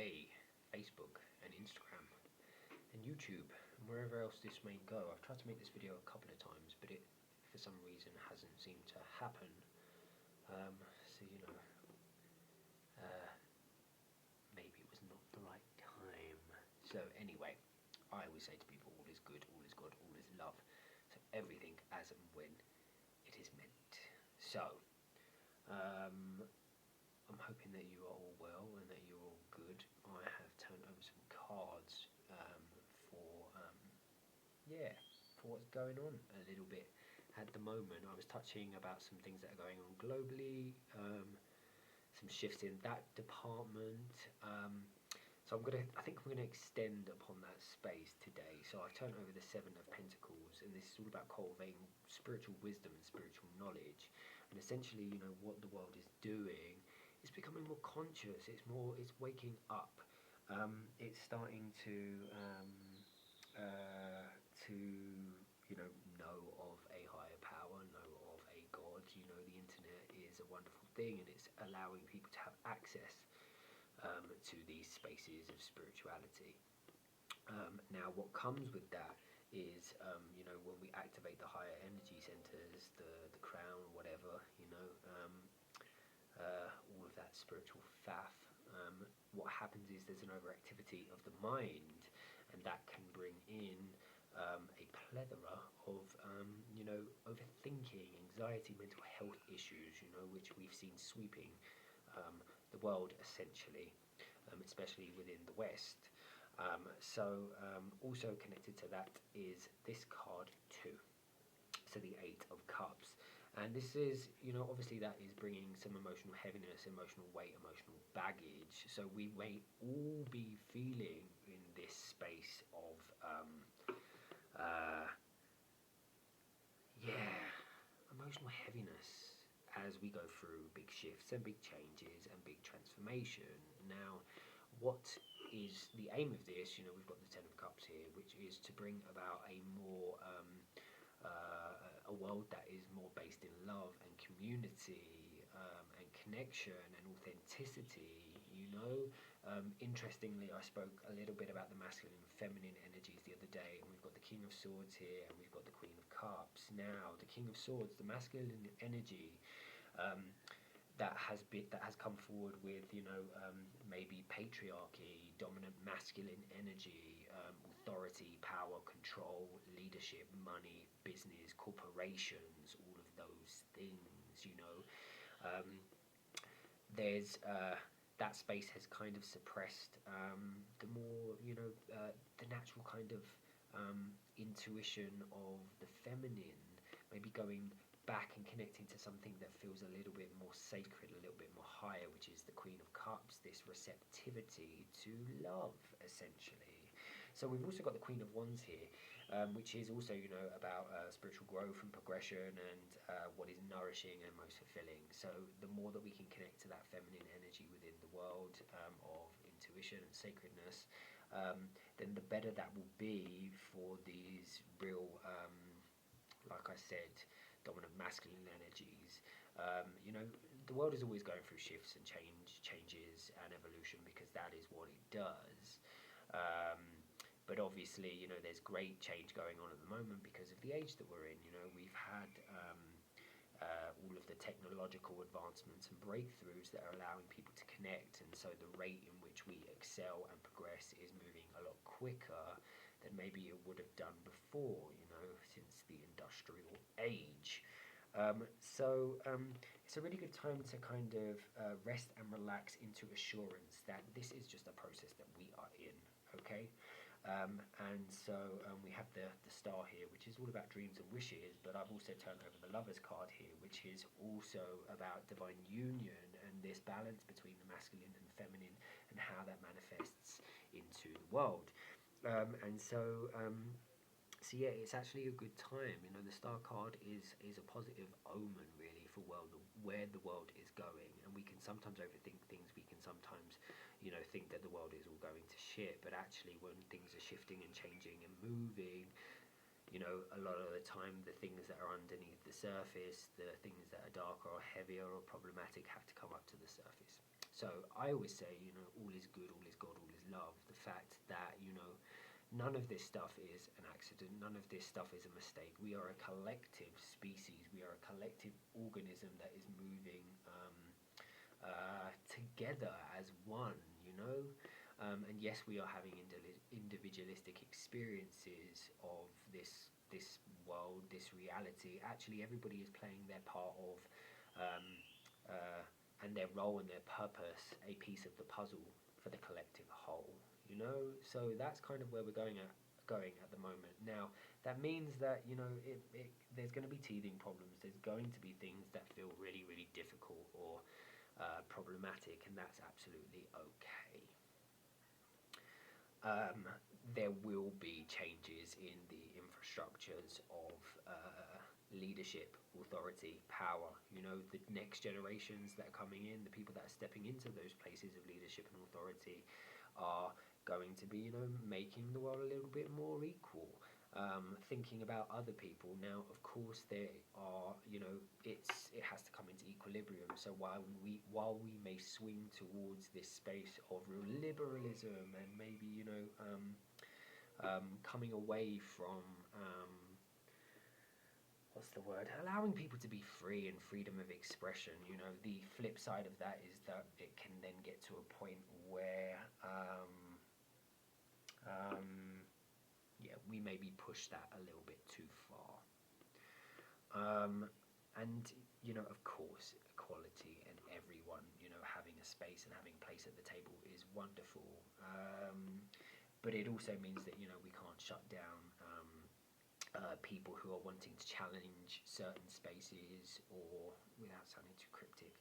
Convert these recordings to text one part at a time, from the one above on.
aka Facebook and Instagram and YouTube and wherever else this may go. I've tried to make this video a couple of times, but it for some reason hasn't seemed to happen. So maybe it was not the right time. So anyway, I always say to people, all is good, all is God, all is love. So everything as and when it is meant. So I'm hoping that you are all well and that you're all good. I have turned over some cards for what's going on a little bit at the moment. I was touching about some things that are going on globally, some shifts in that department. So I think I'm gonna extend upon that space today. So I've turned over the Seven of Pentacles, and this is all about cultivating spiritual wisdom and spiritual knowledge. And essentially, what the world is doing is becoming more conscious. It's waking up. It's starting to know of a higher power, know of a God. The internet is a wonderful thing, and it's allowing people to have access to these spaces of spirituality. Now, what comes with that is, when we activate the higher energy centers, the crown, whatever, all of that spiritual faff, what happens is there's an overactivity of the mind, and that can bring in a plethora of, overthinking, anxiety, mental health issues, which we've seen sweeping the world essentially, especially within the West. Also connected to that is this card too. So the Eight of Cups. And this is, obviously that is bringing some emotional heaviness, emotional weight, emotional baggage. So we may all be feeling in this space of, emotional heaviness as we go through big shifts and big changes and big transformation. Now, what is the aim of this? We've got the Ten of Cups here, which is to bring about a more a world that is more based in love and community and connection and authenticity. Interestingly, I spoke a little bit about the masculine and feminine energies the other day, and we've got the King of Swords here, and we've got the Queen of Cups. Now, the King of Swords, the masculine energy. That has come forward with maybe patriarchy, dominant masculine energy, authority, power, control, leadership, money, business, corporations, all of those things. There's that space has kind of suppressed the more the natural kind of intuition of the feminine, maybe going back and connecting to something that feels a little bit more sacred, a little bit more higher, which is the Queen of Cups, this receptivity to love, essentially. So we've also got the Queen of Wands here, which is also, about spiritual growth and progression and what is nourishing and most fulfilling. So the more that we can connect to that feminine energy within the world of intuition and sacredness, then the better that will be for these real, like I said, dominant masculine energies. The world is always going through shifts and changes and evolution, because that is what it does. But obviously, there's great change going on at the moment because of the age that we're in. We've had all of the technological advancements and breakthroughs that are allowing people to connect, and so the rate in which we excel and progress is moving a lot quicker than maybe it would have done before, since the industrial age. It's a really good time to kind of rest and relax into assurance that this is just a process that we are in, okay? We have the Star here, which is all about dreams and wishes, but I've also turned over the Lovers card here, which is also about divine union and this balance between the masculine and feminine and how that manifests into the world. So yeah, it's actually a good time. The Star card is a positive omen, really, for where the world is going. And we can sometimes overthink things. We can sometimes, think that the world is all going to shit. But actually, when things are shifting and changing and moving, a lot of the time, the things that are underneath the surface, the things that are darker or heavier or problematic, have to come up to the surface. So I always say, all is good, all is God, all is love. The fact that, none of this stuff is an accident, none of this stuff is a mistake. We are a collective species, we are a collective organism that is moving together as one, and yes, we are having individualistic experiences of this world, this reality. Actually, everybody is playing their part of um, and their role and their purpose, a piece of the puzzle for the collective whole. So that's kind of where we're going at the moment. Now that means that there's going to be teething problems. There's going to be things that feel really, really difficult or problematic, and that's absolutely okay. There will be changes in the infrastructures of leadership, authority, power. The next generations that are coming in, the people that are stepping into those places of leadership and authority, are going to be, making the world a little bit more equal. Thinking about other people. Now, of course, there are, it has to come into equilibrium. So while we may swing towards this space of real liberalism and maybe, coming away from what's the word? Allowing people to be free and freedom of expression. The flip side of that is that it can then get to a point where we maybe push that a little bit too far. And of course, equality and everyone, having a space and having a place at the table is wonderful. But it also means that we can't shut down people who are wanting to challenge certain spaces, or without sounding too cryptic,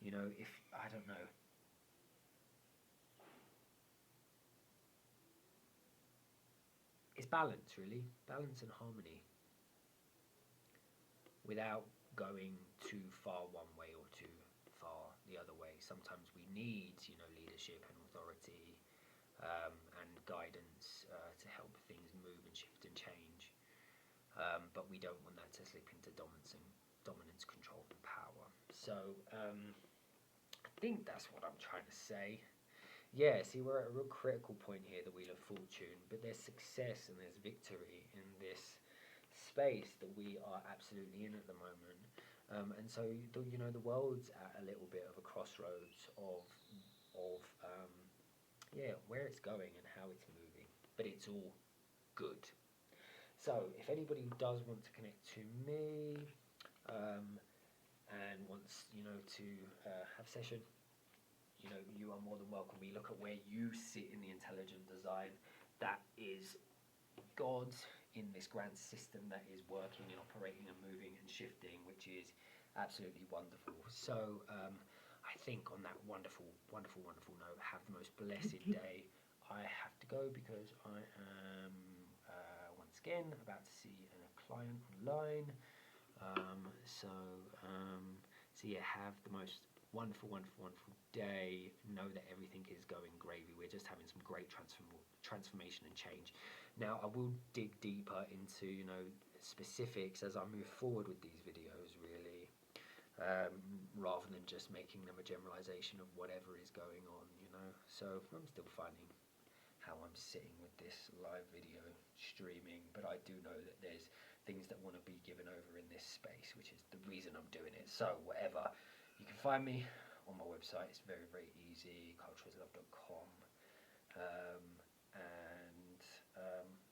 if I don't know. It's balance, really. Balance and harmony. Without going too far one way or too far the other way. Sometimes we need, leadership and authority and guidance to help things move and shift and change. But we don't want that to slip into dominance, control, and power. So I think that's what I'm trying to say. Yeah, see, we're at a real critical point here, the Wheel of Fortune, but there's success and there's victory in this space that we are absolutely in at the moment. And so, the world's at a little bit of a crossroads of where it's going and how it's moving. But it's all good. So, if anybody does want to connect to me and wants, to have a session, you are more than welcome. We look at where you sit in the intelligent design. That is God in this grand system that is working and operating and moving and shifting, which is absolutely wonderful. So I think on that wonderful, wonderful, wonderful note, have the most blessed day. I have to go because I am once again about to see a client online. So yeah, have the most wonderful, wonderful, wonderful day. Know that everything is going gravy. We're just having some great transformation and change. Now, I will dig deeper into, specifics as I move forward with these videos, really, rather than just making them a generalization of whatever is going on, So I'm still finding how I'm sitting with this live video streaming, but I do know that there's things that want to be given over in this space, which is the reason I'm doing it. So whatever, you can find me on my website. It's very, very easy, cultureslove.com. And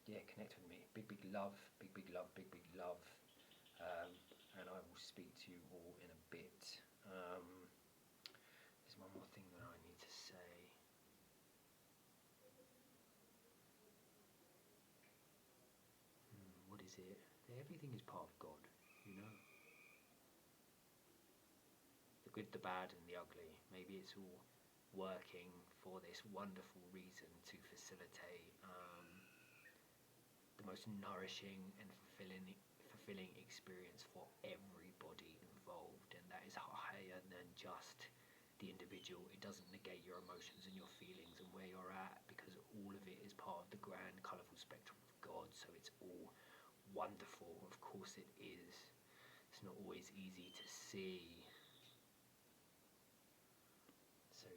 yeah, connect with me. Big, big love, big, big love, big, big love. And I will speak to you all in a bit. There's one more thing that I need to say. What is it? Everything is part of God, The good, the bad, and the ugly. Maybe it's all working for this wonderful reason to facilitate the most nourishing and fulfilling experience for everybody involved, and that is higher than just the individual. It doesn't negate your emotions and your feelings and where you're at, because all of it is part of the grand, colourful spectrum of God. So it's all wonderful. Of course it is. It's not always easy to see. So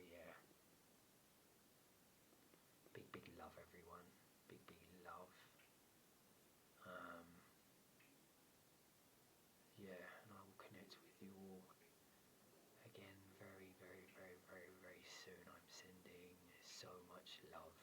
big, big love. Um, yeah, and I will connect with you all again very, very, very, very, very soon. I'm sending so much love